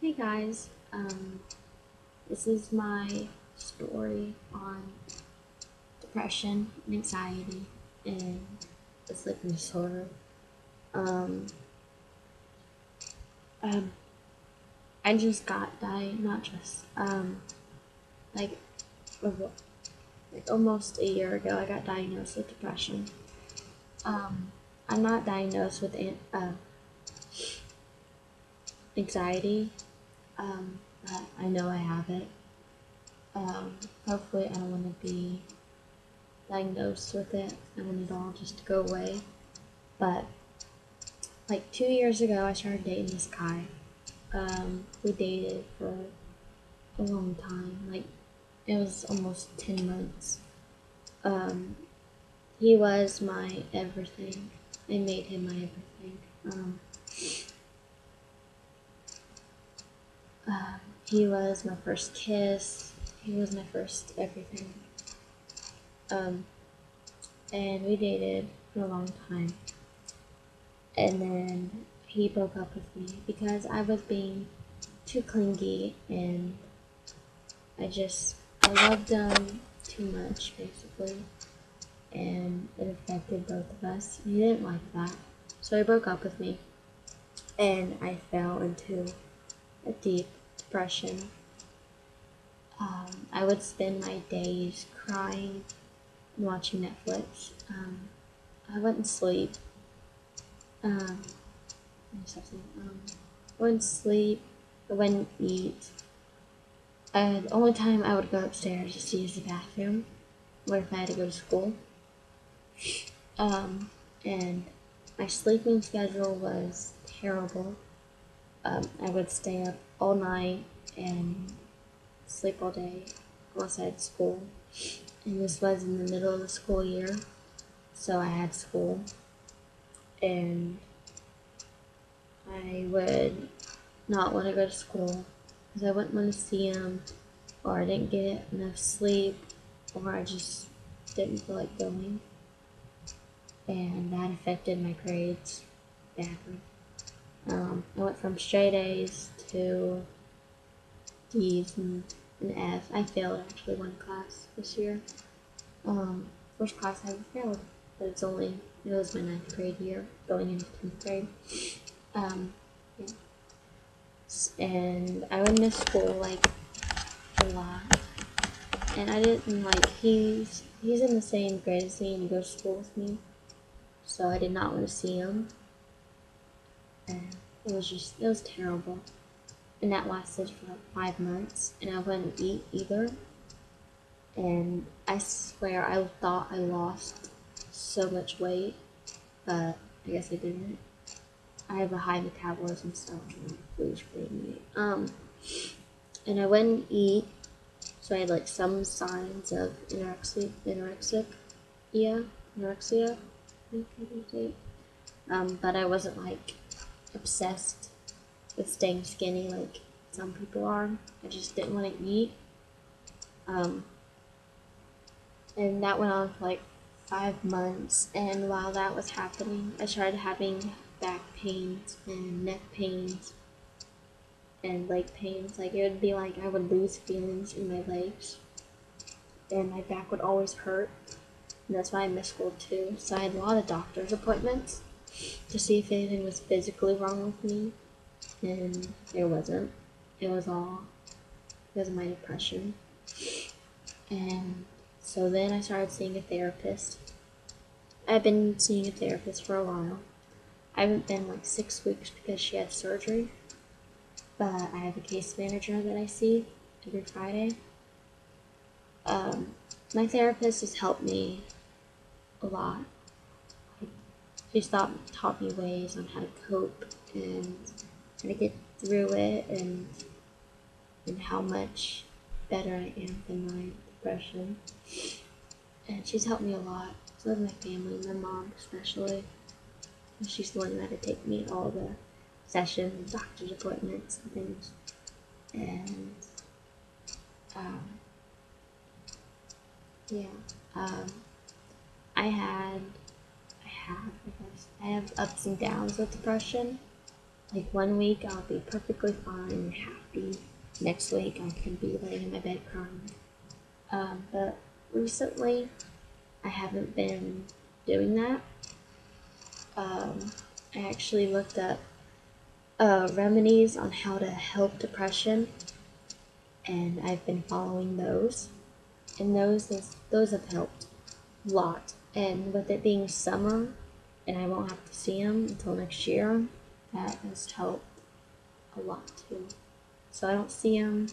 Hey guys, this is my story on depression and anxiety and the sleeping disorder. Um, um, I just got diagnosed, not just, like, over- like almost a year ago, I got diagnosed with depression. Um, I'm not diagnosed with anxiety, but I know I have it. Hopefully, I don't want to be diagnosed with it. I want it all just to go away. But like 2 years ago, I started dating this guy. We dated for a long time. Like it was almost 10 months. Um, he was my everything. I made him my everything. Um, he was my first kiss. He was my first everything. Um, and we dated for a long time. And then he broke up with me because I was being too clingy and I loved him too much basically, and it affected both of us. He didn't like that, so he broke up with me, and I fell into a deep depression. I would spend my days crying and watching Netflix. I wouldn't sleep. Um, I wouldn't sleep. I wouldn't eat. The only time I would go upstairs is to use the bathroom, or if I had to go to school. Um, and my sleeping schedule was terrible. I would stay up all night and sleep all day unless I had school. And this was in the middle of the school year, so I had school. And I would not want to go to school because I wouldn't want to see him, or I didn't get enough sleep, or I just didn't feel like going. And that affected my grades badly. I went from straight A's to D's and an F. I failed actually one class this year. First class I ever failed, but it was my ninth grade year going into 10th grade. Um, yeah. And I would miss school like a lot. And I didn't like, he's in the same grade as me and he goes to school with me. So I did not want to see him. And it was terrible. And that lasted for like 5 months, and I wouldn't eat either. And I swear I thought I lost so much weight, but I guess I didn't. I have a high metabolism, so food was pretty me. And I wouldn't eat, so I had like some signs of anorexia, I think I can say. But I wasn't like obsessed with staying skinny like some people are. I just didn't want to eat. Um, and that went on for like 5 months. And while that was happening, I started having back pains and neck pains and leg pains. Like it would be like I would lose feelings in my legs, and my back would always hurt. And that's why I missed school too. So I had a lot of doctor's appointments to see if anything was physically wrong with me, and there wasn't. It was all because of my depression. And so then I started seeing a therapist. I've been seeing a therapist for a while. I haven't been like 6 weeks because she had surgery, but I have a case manager that I see every Friday. My therapist has helped me a lot. She's taught me ways on how to cope and how to get through it, and how much better I am than my depression. And she's helped me a lot. So has my family, my mom especially. And she's the one that had to take me all the sessions, doctor's appointments, and things. And um, yeah, um, I had, I have ups and downs with depression. Like one week I'll be perfectly fine and happy. Next week I can be laying in my bed crying. But recently I haven't been doing that. I actually looked up remedies on how to help depression, and I've been following those. And those have helped a lot. And with it being summer, and I won't have to see him until next year, that has helped a lot too. So I don't see him,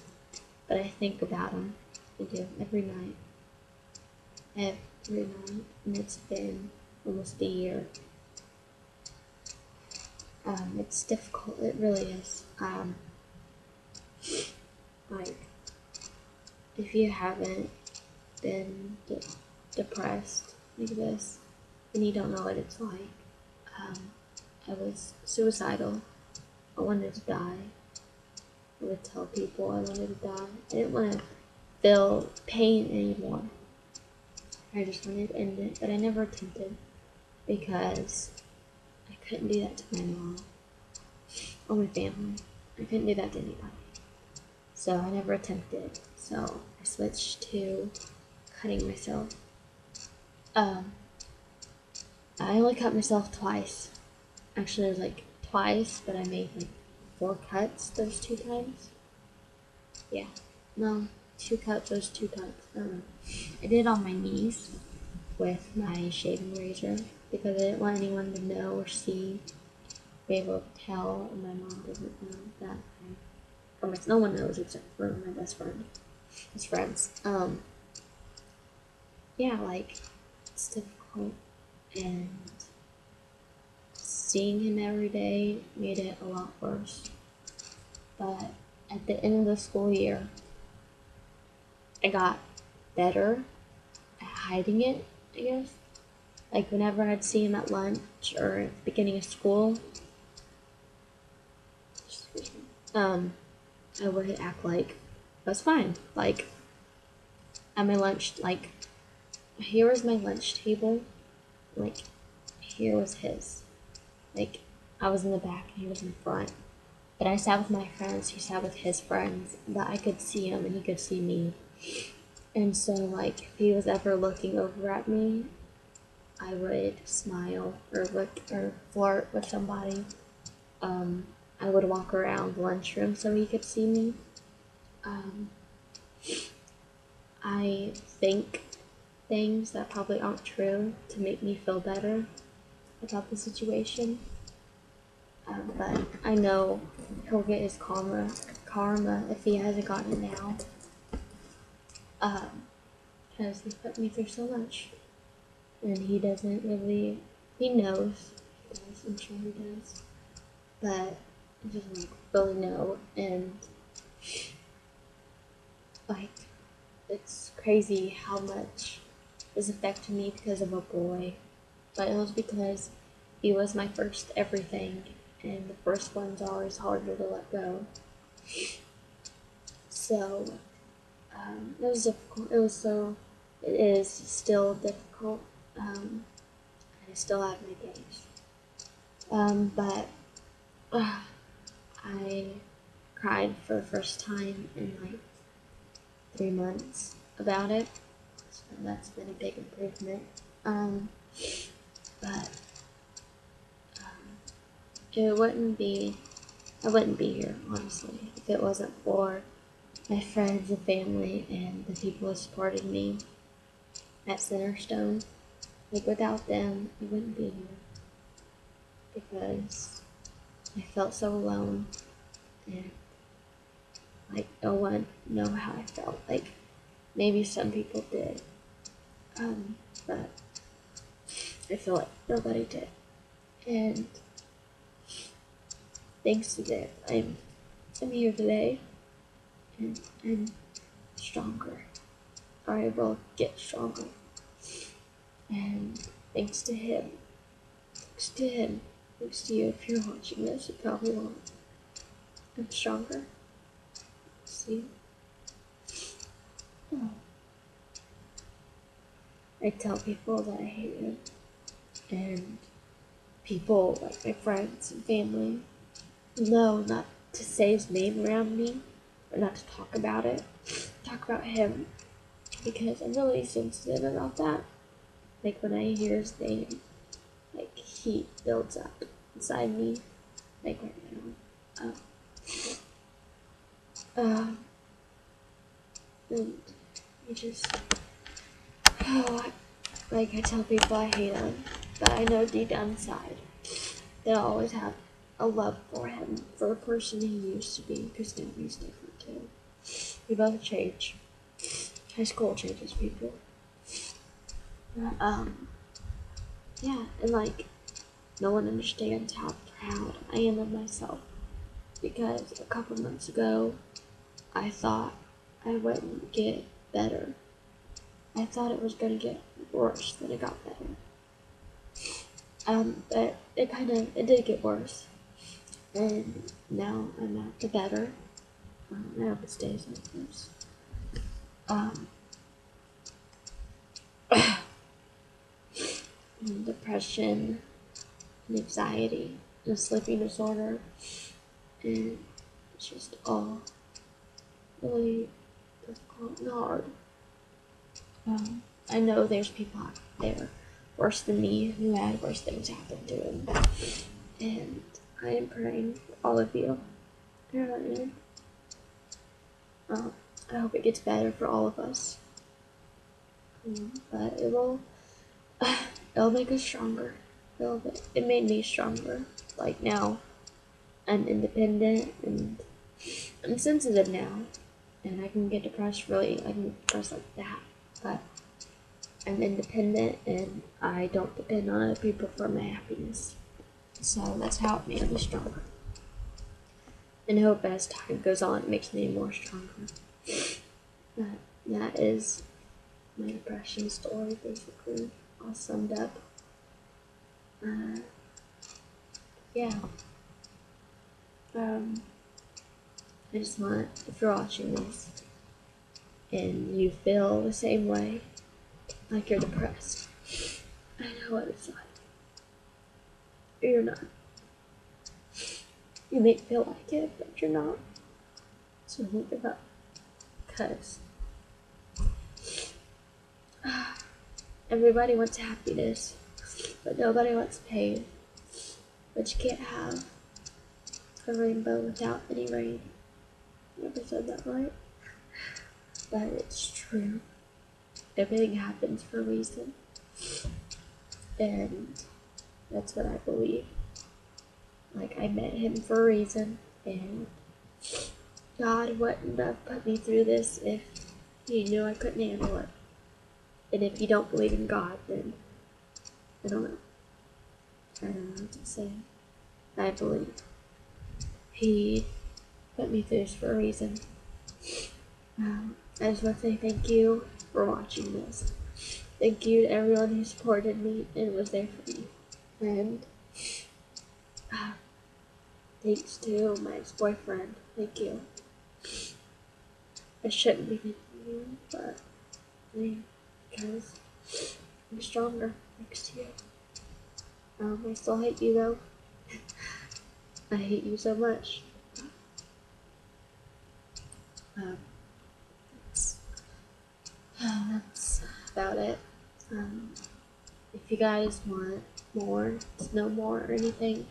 but I think about him. I do every night, and it's been almost a year. It's difficult. It really is. Like if you haven't been depressed like this, then you don't know what it's like. I was suicidal. I wanted to die. I would tell people I wanted to die. I didn't want to feel pain anymore. I just wanted to end it, but I never attempted because I couldn't do that to my mom or my family. I couldn't do that to anybody. So I never attempted. So I switched to cutting myself. I only cut myself twice. Actually, it was like twice, but I made like 4 cuts those 2 times. Yeah. No, 2 cuts those 2 times. I don't know. I did it on my knees with my shaving razor because I didn't want anyone to know or see, be able to tell, and my mom doesn't know that no one knows except for my best friend. His friends. Yeah, like it's difficult, and seeing him every day made it a lot worse. But at the end of the school year, I got better at hiding it, I guess. Like whenever I'd see him at lunch or at the beginning of school, I would act like that's fine. Like at my lunch, like here was my lunch table, like here was his. Like I was in the back and he was in the front. But I sat with my friends, he sat with his friends, but I could see him and he could see me. And so like if he was ever looking over at me, I would smile or look or flirt with somebody. I would walk around the lunchroom so he could see me. I think things that probably aren't true to make me feel better about the situation. But I know he'll get his karma if he hasn't gotten it now. Because he put me through so much. And he doesn't really, he knows. He does, I'm sure he does. But he doesn't really know. And like, it's crazy how much is affecting me because of a boy. But it was because he was my first everything, and the first one's always harder to let go. So it was difficult. It is still difficult. I still have my days. But I cried for the first time in like 3 months about it. So that's been a big improvement. But it wouldn't be, I wouldn't be here, honestly, if it wasn't for my friends and family and the people who supported me at Centerstone. Like without them, I wouldn't be here because I felt so alone and like no one know how I felt. Like maybe some people did, but I feel like nobody did. And thanks to them, I'm here today, and I'm stronger. I will get stronger. And thanks to him. Thanks to him. Thanks to you. If you're watching this, you probably won't. I'm stronger. See? Oh. I tell people that I hate him. And people, like my friends and family, no, not to say his name around me, or not to talk about it. Talk about him, because I'm really sensitive about that. Like when I hear his name, like heat builds up inside me, like right now. Um, and you just, like I tell people I hate him, but I know deep down inside that I always have a love for him, for the person he used to be, because now he's different too. We both change. High school changes people. Um, yeah, and like, no one understands how proud I am of myself, because a couple months ago, I thought I wouldn't get better. I thought it was gonna get worse than it got better. But it did get worse. And now I'm at the better. I hope it stays like this. Um, Depression, and anxiety, and a sleeping disorder, and it's just all really difficult and hard. I know there's people out there worse than me who had worse things happen to them, and I am praying for all of you. I really am. I hope it gets better for all of us. But it'll make us stronger. It made me stronger. Like now, I'm independent and I'm sensitive now, and I can get depressed I can get depressed like that. But I'm independent and I don't depend on other people for my happiness. So that's how it made me stronger. And I hope as time goes on, it makes me more stronger. But that is my depression story, basically, all summed up. Yeah. I just want, if you're watching this and you feel the same way, like you're depressed, I know what it's like. You're not. You may feel like it, but you're not. So don't give up. Because everybody wants happiness, but nobody wants pain. But you can't have a rainbow without any rain. Never said that right. But it's true. Everything happens for a reason. And that's what I believe. Like, I met him for a reason, and God wouldn't have put me through this if he knew I couldn't handle it. And if you don't believe in God, then I don't know. I don't know what to say. I believe he put me through this for a reason. I just want to say thank you for watching this. Thank you to everyone who supported me and was there for me. And thanks to my ex-boyfriend. Thank you. I shouldn't be thanking you, but because I'm stronger thanks to you. I still hate you though. I hate you so much. That's about it. If you guys want more, to know more or anything,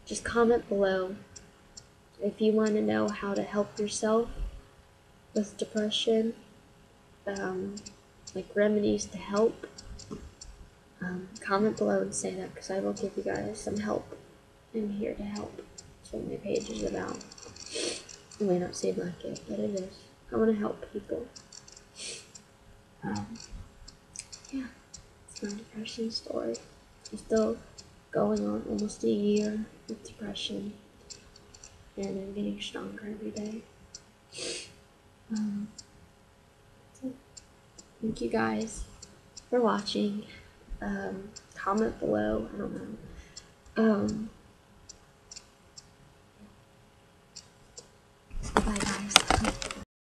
just comment below. If you want to know how to help yourself with depression, like remedies to help, comment below and say that, because I will give you guys some help. I'm here to help. That's what my page is about. It may not seem like it, but it is. I want to help people. Yeah, it's my depression story. I'm still going on almost a year with depression, and I'm getting stronger every day. So thank you guys for watching. Comment below. I don't know.